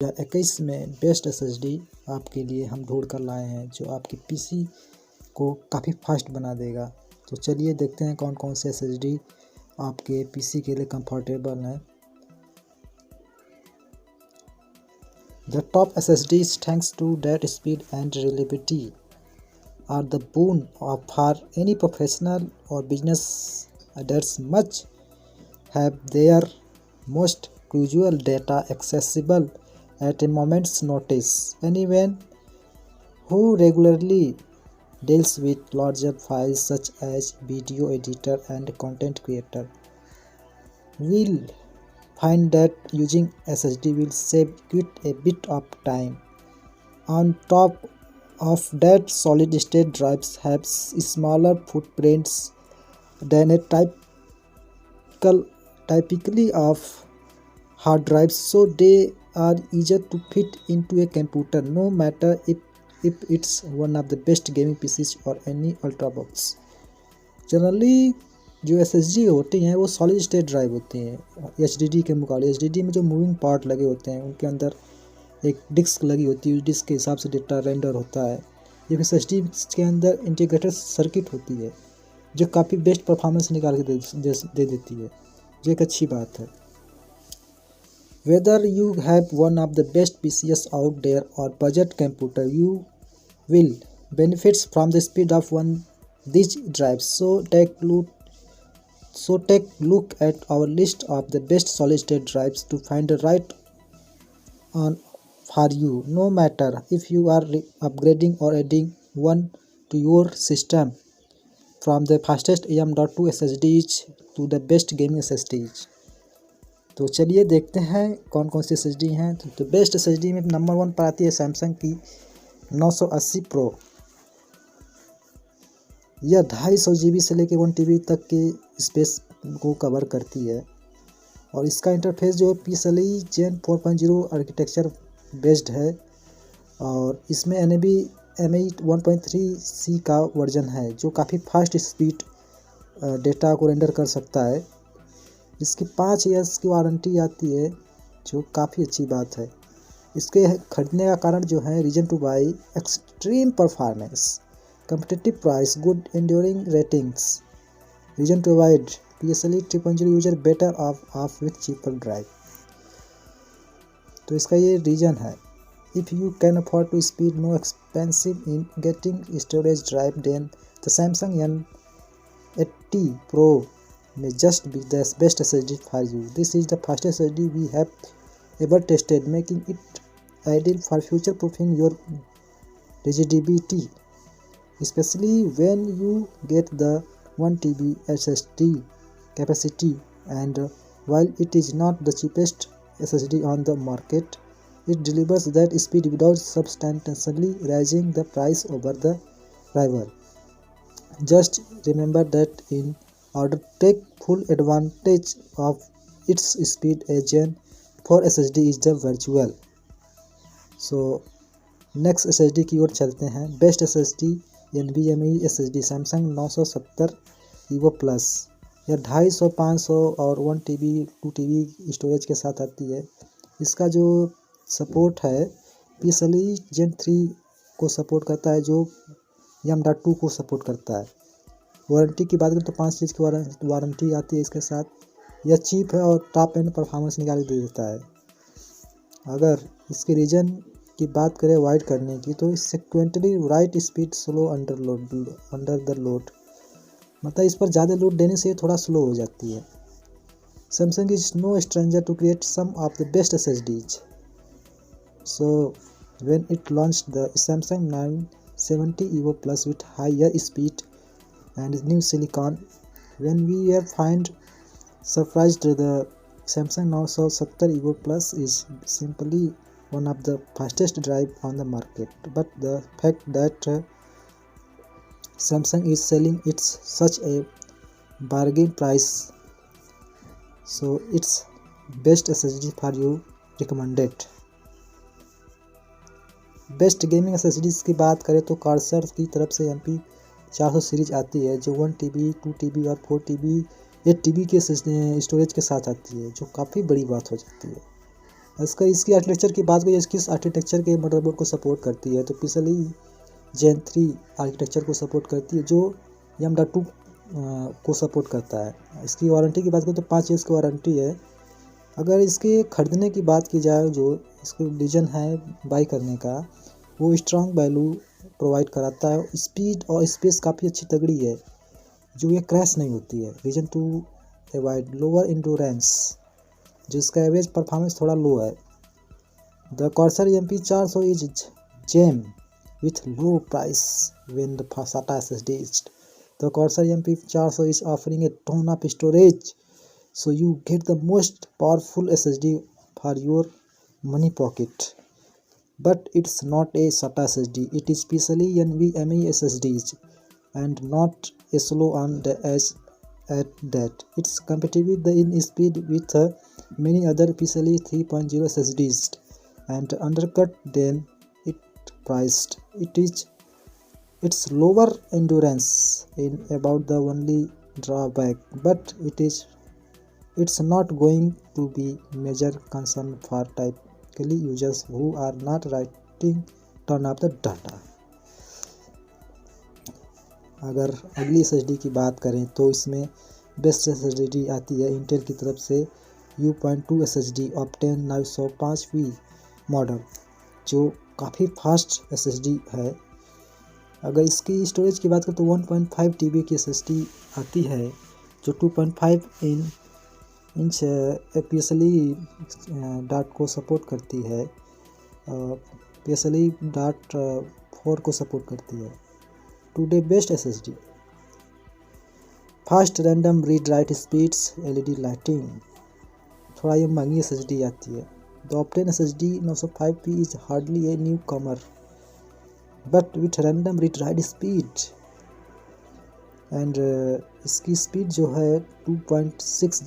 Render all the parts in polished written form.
2021 में best SSD आपके लिए हम ढूंढ कर लाए हैं जो आपके पीसी को काफ़ी फास्ट बना देगा। तो चलिए देखते हैं कौन कौन से एसएसडी आपके पीसी के लिए कंफर्टेबल हैं। The top SSDs, thanks to that speed and reliability, are the boon for any professional or business that must have their most crucial data accessible at a moment's notice. Anyone who regularly deals with larger files such as video editor and content creator will find that using SSD will save quite a bit of time. On top of that, solid state drives have smaller footprints than a typically of hard drives, so they are easier to fit into a computer, no matter if it's one of the best gaming PCs or any ultrabox. Generally जो SSD होती हैं वो solid state drive होती हैं HDD के मुकाबले। HDD में जो मूविंग पार्ट लगे होते हैं उनके अंदर एक डिस्क लगी होती है, उस डिस्क के हिसाब से डेटा रेंडर होता है। ये SSD के अंदर इंटीग्रेटेड सर्किट होती है जो काफ़ी बेस्ट परफॉर्मेंस निकाल के दे देती है, जो एक अच्छी बात है। Whether you have one of the best PCs out there or budget computer, you will benefit from the speed of one these drives. So take look at our list of the best solid state drives to find the right one for you. No matter if you are upgrading or adding one to your system, from the fastest M.2 SSDs to the best gaming SSDs. तो चलिए देखते हैं कौन कौन सी SSD हैं। तो best SSD में number 1 पर आती है सैमसंग की 980 प्रो। यह 250 GB से लेकर 1 TB तक के स्पेस को कवर करती है और इसका इंटरफेस जो है PCIe Gen 4.0 आर्किटेक्चर बेस्ड है और इसमें NVMe 1.3C का वर्जन है जो काफ़ी फास्ट स्पीड डेटा को रेंडर कर सकता है। इसकी 5 ईयर्स की वारंटी आती है जो काफ़ी अच्छी बात है। इसके खरीदने का कारण जो है reason to buy extreme performance, competitive price, good enduring ratings, reason to avoid PCIe 3.0 user better off with cheaper drive। तो इसका ये रीजन है। If you can afford to spend no expensive in getting storage drive, then the Samsung N80 Pro may just be the best SSD for you. This is the fastest SSD we have ever tested, making it ideal for future-proofing your rigidity, especially when you get the 1 TB SSD capacity. And while it is not the cheapest SSD on the market, it delivers that speed without substantially raising the price over the rival. Just remember that in order to take full advantage of its speed, a Gen 4 SSD is the virtual. So next SSD की ओर चलते हैं। Best SSD NVMe SSD Samsung 970 EVO plus. यह 250, 500 और 1 TB 2 TB storage के साथ आती है। इसका जो सपोर्ट है PCIe Gen 3 को सपोर्ट करता है जो M.2 को सपोर्ट करता है। वारंटी की बात करें तो 5 चीज़ की वारंटी आती है इसके साथ। यह चीप है और टॉप एंड परफॉर्मेंस निकाल के दे देता है। अगर इसके रीजन की बात करें अवॉइड करने की तो sequentially right speed slow under the load, मतलब इस पर ज़्यादा लोड देने से थोड़ा स्लो हो जाती है। Samsung is no stranger to create some of the best SSDs. So when it launched the Samsung 970 EVO Plus with higher speed and new silicon, when we were find surprised, the Samsung 970 EVO Plus is simply one of the fastest drive on the market. But the fact that Samsung is selling it such a bargain price, so it's best SSD for you recommended. Best gaming SSDs की बात करें तो cursor की तरफ से MP400 series आती है जो 1 TB 2 TB और 4 TB 8 TB के स्टोरेज के साथ आती है जो काफ़ी बड़ी बात हो जाती है। इसकी आर्किटेक्चर की बात करें, किस आर्किटेक्चर के मदरबोर्ड को सपोर्ट करती है, तो पिसली जेन 3 आर्किटेक्चर को सपोर्ट करती है, जो M.2 को सपोर्ट करता है। इसकी वारंटी की बात करें तो 5 ईयर्स की वारंटी है। अगर इसके ख़रीदने की बात की जाए, जो इसको रीजन है बाई करने का, वो स्ट्रॉन्ग वैल्यू प्रोवाइड कराता है। स्पीड और स्पेस काफ़ी अच्छी तगड़ी है, जो ये क्रैश नहीं होती है। Reason to avoid lower endurance, जो इसका एवरेज परफॉर्मेंस थोड़ा लो है। The Corsair MP 400 is gem with low price when the SATA SSD is. The Corsair MP 400 is offering a ton of storage, so you get the most powerful SSD for your money pocket. But it's not a SATA SSD. It is specially NVMe SSDs and not a slow on the edge at that. It's competitive in speed with many other PCIe 3.0 SSDs and undercut them priced. It's lower endurance in about the only drawback, but it's not going to be major concern for typically users who are not writing ton of the data. अगर अगली SSD की बात करें तो इसमें best SSD आती है Intel की तरफ से U.2 SSD Optane 905V model, जो काफ़ी फास्ट SSD है। अगर इसकी स्टोरेज की बात करें तो 1.5 TB की SSD आती है, जो 2.5 इंच PCIe डाट को सपोर्ट करती है, PCIe डाट 4 को सपोर्ट करती है। Today best SSD, fast random read write speeds, LED lighting, थोड़ा ये महंगी SSD आती है। The Optane SSD 905P is hardly a newcomer, but with random read-write speed and इसकी स्पीड जो है 2.6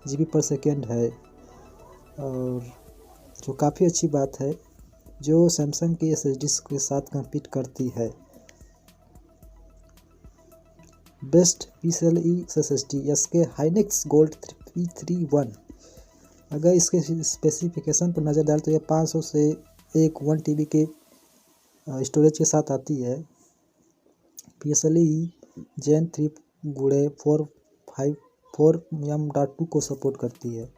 GB पर सेकेंड है, और जो काफ़ी अच्छी बात है, जो सैमसंग की SSD के साथ compete करती है। Best PCIe SSD SK Hynix Gold P31। अगर इसके स्पेसिफिकेशन पर नज़र डालें तो यह 500 से एक 1 TB के स्टोरेज के साथ आती है। PCIe Gen 3 गुणे 454 M.2 को सपोर्ट करती है।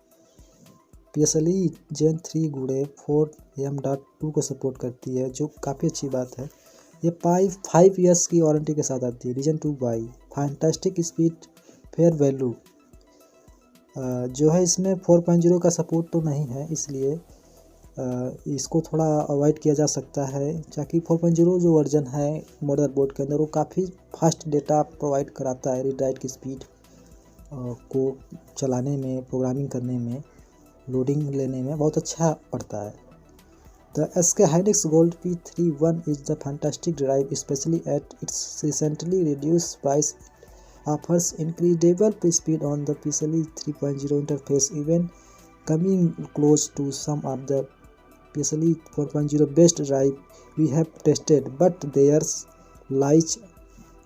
PCIe Gen 3 गुणे 4 M.2 को सपोर्ट करती है, जो काफ़ी अच्छी बात है। ये 5 ईयर्स की वारंटी के साथ आती है। Reason to buy fantastic speed fair value, जो है इसमें 4.0 का सपोर्ट तो नहीं है, इसलिए इसको थोड़ा अवॉइड किया जा सकता है, ताकि 4.0 जो वर्जन है मदरबोर्ड के अंदर वो काफ़ी फास्ट डेटा प्रोवाइड कराता है। रीड राइट की स्पीड को चलाने में, प्रोग्रामिंग करने में, लोडिंग लेने में बहुत अच्छा पड़ता है। The SK Hynix Gold P31 is the fantastic drive, especially at its recently reduced price. Offers incredible speed on the PCIe 3.0 interface, even coming close to some of the PCIe 4.0 best drive we have tested. But there's lies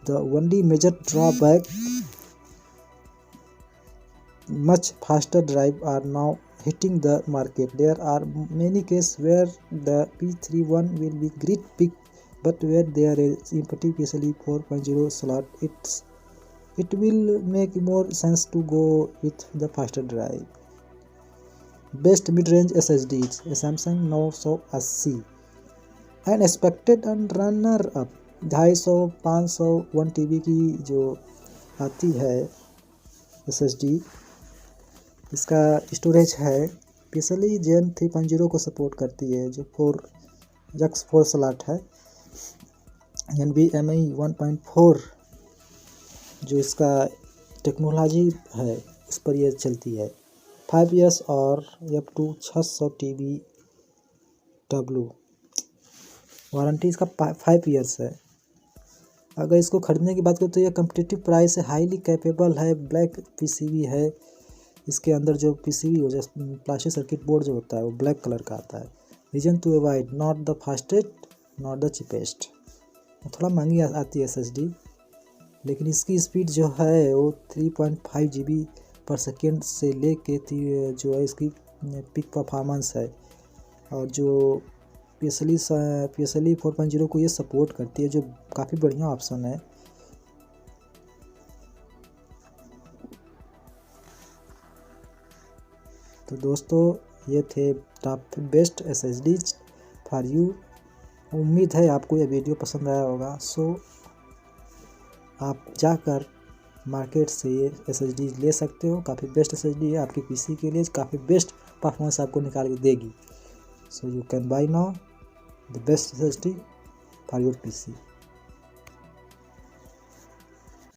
the only major drawback: much faster drive are now hitting the market. There are many cases where the P31 will be great pick, but where there is empty PCIe 4.0 slot, it will make more sense to go with the faster drive. Best mid-range SSDs, Samsung 980 and expected and runner up 250, 500, 1 TB की जो आती है SSD, इसका storage है PCIe Gen 3.0 को support करती है, जो 4 स्लॉट है। NVMe 1.4 जो इसका टेक्नोलॉजी है उस पर यह चलती है। 5 ईयर्स और up to 600 TBW वारंटी इसका 5 ईयर्स है। अगर इसको ख़रीदने की बात करें तो यह कम्पिटिटिव प्राइस है, हाईली कैपेबल है, ब्लैक PCB है। इसके अंदर जो PCB हो जाए, प्लास्टिक सर्किट बोर्ड जो होता है वो ब्लैक कलर का आता है। Reason to avoid not the fastest not the cheapest, थोड़ा महंगी आती है SSD, लेकिन इसकी स्पीड जो है वो 3.5 GB पर सेकेंड से लेके जो है इसकी पिक परफॉर्मेंस है। और जो पी एस एल ई 4.0 को ये सपोर्ट करती है, जो काफ़ी बढ़िया ऑप्शन है। तो दोस्तों ये थे top best SSDs for you. उम्मीद है आपको ये वीडियो पसंद आया होगा। सो आप जाकर मार्केट से ये SSD ले सकते हो। काफ़ी बेस्ट SSD है, आपकी PC के लिए काफ़ी बेस्ट परफॉर्मेंस आपको निकाल के देगी। So you can buy now the best SSD for your PC।